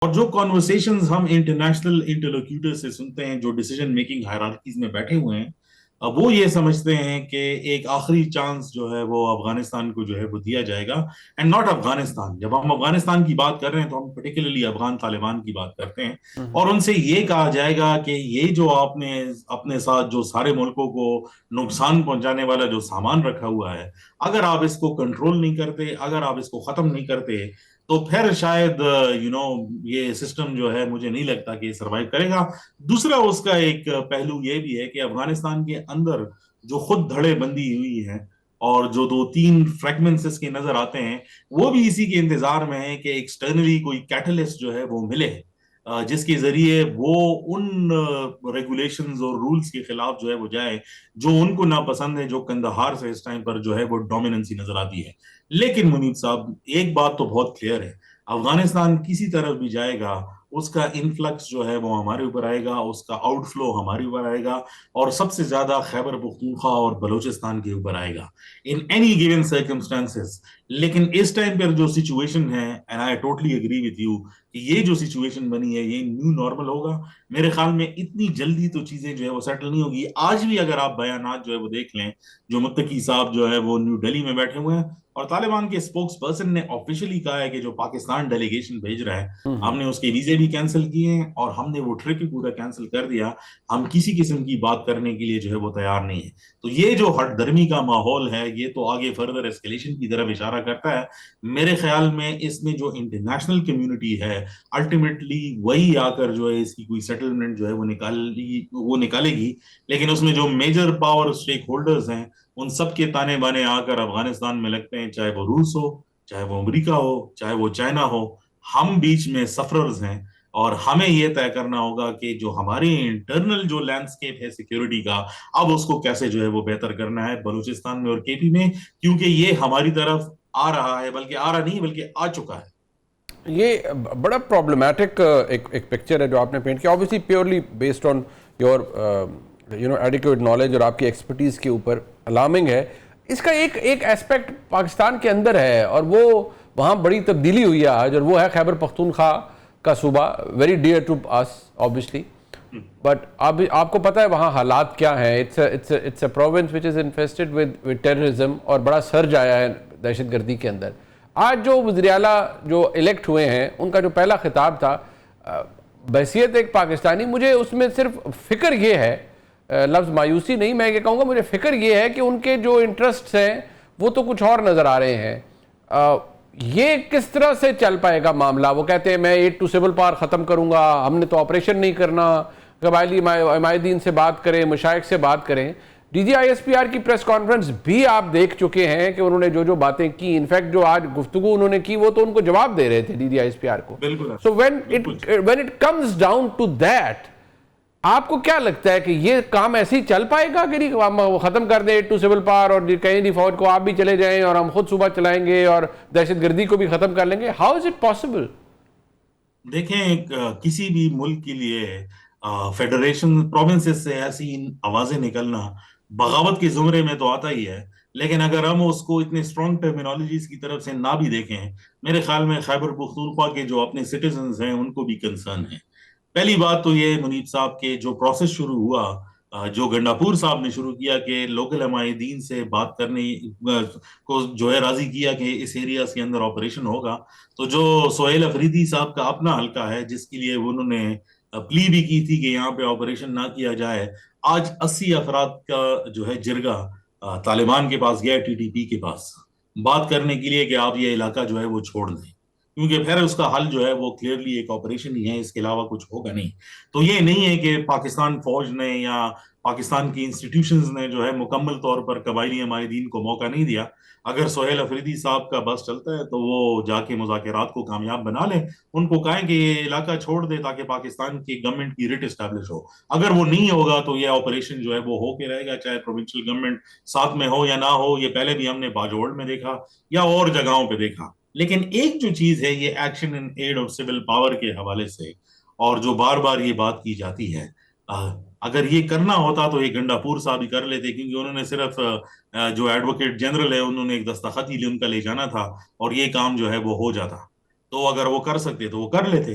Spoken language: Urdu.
اور جو کانورسیشنز ہم انٹرنیشنل انٹرلوکیوٹر سے سنتے ہیں جو ڈیسیجن میکنگ ہائرارکیز میں بیٹھے ہوئے ہیں، اب وہ یہ سمجھتے ہیں کہ ایک آخری چانس جو ہے وہ افغانستان کو جو ہے وہ دیا جائے گا. And not Afghanistan. جب ہم افغانستان کی بات کر رہے ہیں تو ہم پرٹیکولرلی افغان طالبان کی بات کرتے ہیں، اور ان سے یہ کہا جائے گا کہ یہ جو آپ نے اپنے ساتھ جو سارے ملکوں کو نقصان پہنچانے والا جو سامان رکھا ہوا ہے، اگر آپ اس کو کنٹرول نہیں کرتے، اگر آپ اس کو ختم نہیں کرتے، تو پھر شاید یہ سسٹم جو ہے مجھے نہیں لگتا کہ یہ سروائیو کرے گا. دوسرا اس کا ایک پہلو یہ بھی ہے کہ افغانستان کے اندر جو خود دھڑے بندی ہوئی ہے اور جو دو تین فریگمنٹس اس کے نظر آتے ہیں، وہ بھی اسی کے انتظار میں ہے کہ ایکسٹرنلی کوئی کیٹلسٹ جو ہے وہ ملے، جس کے ذریعے وہ ان ریگولیشنز اور رولز کے خلاف جو ہے وہ جائے جو ان کو ناپسند ہے، جو کندہار سے اس ٹائم پر جو ہے وہ ڈومیننسی نظر آتی ہے. لیکن منیب صاحب، ایک بات تو بہت کلیئر ہے، افغانستان کسی طرف بھی جائے گا اس کا انفلکس جو ہے وہ ہمارے اوپر آئے گا، اس کا آؤٹ فلو ہمارے اوپر آئے گا، اور سب سے زیادہ خیبر پختونخوا اور بلوچستان کے اوپر آئے گا ان اینی گیون سرکمسٹانسز. لیکن اس ٹائم پر جو سچویشن ہے، and I totally agree with you, کہ یہ جو سچویشن بنی ہے یہ نیو نارمل ہوگا. میرے خیال میں اتنی جلدی تو چیزیں جو ہے وہ سیٹل نہیں ہوگی. آج بھی اگر آپ بیانات جو ہے وہ دیکھ لیں، جو متقی صاحب جو ہے وہ نیو دہلی میں بیٹھے ہوئے ہیں، اور طالبان کے اسپوکس پرسن نے آفیشلی کہا ہے کہ جو پاکستان ڈیلیگیشن بھیج رہا ہے، ہم نے اس کے ویزے بھی کینسل کیے ہیں اور ہم نے وہ ٹرپ بھی پورا کینسل کر دیا. ہم کسی قسم کی بات کرنے کے لیے جو ہے وہ تیار نہیں ہے. تو یہ جو ہٹ درمی کا ماحول ہے، یہ تو آگے فردر اسکیلیشن کی طرف اشارہ کرتا ہے. میرے خیال میں اس میں جو انٹرنیشنل کمیونٹی ہے، الٹیمیٹلی وہی آ کر جو ہے اس کی کوئی سیٹلمنٹ جو ہے وہ نکالے گی. لیکن اس میں جو میجر پاور اسٹیک ہولڈرز ہیں، ان سب کے تانے بانے آ کر افغانستان میں لگتے ہیں، چاہے وہ روس ہو، چاہے وہ امریکہ ہو، چاہے وہ چائنا ہو. ہم بیچ میں سفررز ہیں، اور ہمیں یہ طے کرنا ہوگا کہ جو ہمارے انٹرنل جو لینڈسکیپ ہے سیکیورٹی کا، اب اس کو کیسے جو ہے وہ بہتر کرنا ہے بلوچستان میں اور کے پی میں، کیونکہ یہ ہماری طرف آ رہا ہے، بلکہ آ رہا نہیں بلکہ آ چکا ہے. یہ بڑا پرابلمٹک ایک پکچر ہے جو آپ نے پینٹ کیا، obviously purely based on your adequate knowledge اور آپ کی ایکسپرٹیز کے اوپر الارمنگ ہے. اس کا ایک ایسپیکٹ پاکستان کے اندر ہے، اور وہ وہاں بڑی تبدیلی ہوئی ہے آج، اور وہ ہے خیبر پختونخوا کا صوبہ. Very dear to us obviously, but آپ کو پتہ ہے وہاں حالات کیا ہیں. It's a province which is infested with terrorism, اور بڑا سرج آیا ہے دہشت گردی کے اندر. آج جو وزیر اعلیٰ جو الیکٹ ہوئے ہیں، ان کا جو پہلا خطاب تھا بحیثیت ایک پاکستانی، مجھے اس میں صرف فکر یہ ہے، لفظ مایوسی نہیں، میں یہ کہوں گا مجھے فکر یہ ہے کہ ان کے جو انٹرسٹس ہیں وہ تو کچھ اور نظر آ رہے ہیں. یہ کس طرح سے چل پائے گا معاملہ؟ وہ کہتے ہیں میں 8 ٹو سول پار ختم کروں گا، ہم نے تو آپریشن نہیں کرنا. قبائلی عمائدین سے بات کریں، مشائخ سے بات کریں. D G I S P R کی پریس کانفرنس بھی آپ دیکھ چکے ہیں کہ انہوں نے جو باتیں کی، انفیکٹ جو آج گفتگو انہوں نے کی وہ تو ان کو جواب دے رہے تھے D G I S P R کو. بالکل سو بالکل. When it comes down to that, آپ کو کیا لگتا ہے کہ یہ کام ایسے ہی چل پائے گا کہ ہم ختم کر دیں 8 ٹو سول پار، اور کہیں نہیں فوج کو آپ بھی چلے جائیں اور ہم خود صوبہ چلائیں گے اور دہشت گردی کو بھی ختم کر لیں گے؟ How is it possible? دیکھیں، کسی بھی ملک کے لیے فیڈریشن پروونسز سے ایسی آوازیں نکلنا بغاوت کے زمرے میں تو آتا ہی ہے. لیکن اگر ہم اس کو اتنے اسٹرانگ ٹرمینالوجیز کی طرف سے نہ بھی دیکھیں، میرے خیال میں خیبر پختونخوا کے جو اپنے سٹیزنز ہیں ان کو بھی کنسرن ہے. پہلی بات تو یہ منیب صاحب کے جو پروسیس شروع ہوا، جو گنڈاپور صاحب نے شروع کیا کہ لوکل عمائدین سے بات کرنے کو جو ہے راضی کیا کہ اس ایریاز کے اندر آپریشن ہوگا. تو جو سہیل افریدی صاحب کا اپنا حلقہ ہے جس کے لیے انہوں نے پلی بھی کی تھی کہ یہاں پہ آپریشن نہ کیا جائے، آج 80 افراد کا جو ہے جرگہ طالبان کے پاس گیا، ٹی ٹی پی کے پاس بات کرنے کے لیے کہ آپ یہ علاقہ جو ہے وہ چھوڑ دیں، کیونکہ پھر اس کا حل جو ہے وہ کلیئرلی ایک آپریشن ہی ہے، اس کے علاوہ کچھ ہوگا نہیں. تو یہ نہیں ہے کہ پاکستان فوج نے یا پاکستان کی انسٹیٹیوشنز نے جو ہے مکمل طور پر قبائلی عمائدین کو موقع نہیں دیا. اگر سہیل افریدی صاحب کا بس چلتا ہے تو وہ جا کے مذاکرات کو کامیاب بنا لیں، ان کو کہیں کہ یہ علاقہ چھوڑ دے تاکہ پاکستان کی گورنمنٹ کی ریٹ اسٹیبلش ہو. اگر وہ نہیں ہوگا تو یہ آپریشن جو ہے وہ ہو کے رہے گا، چاہے پروونشل گورنمنٹ ساتھ میں ہو یا نہ ہو. یہ پہلے بھی ہم نے باجوڑ میں دیکھا یا اور جگہوں پہ دیکھا. لیکن ایک جو چیز ہے یہ action in aid of civil power کے حوالے سے، اور جو بار بار یہ بات کی جاتی ہے، اگر یہ کرنا ہوتا تو یہ گنڈاپور صاحب ہی کر لیتے، کیونکہ انہوں نے صرف جو ایڈوکیٹ جنرل ہے انہوں نے ایک دستخط ہی ان کا لے جانا تھا اور یہ کام جو ہے وہ ہو جاتا. تو اگر وہ کر سکتے تو وہ کر لیتے.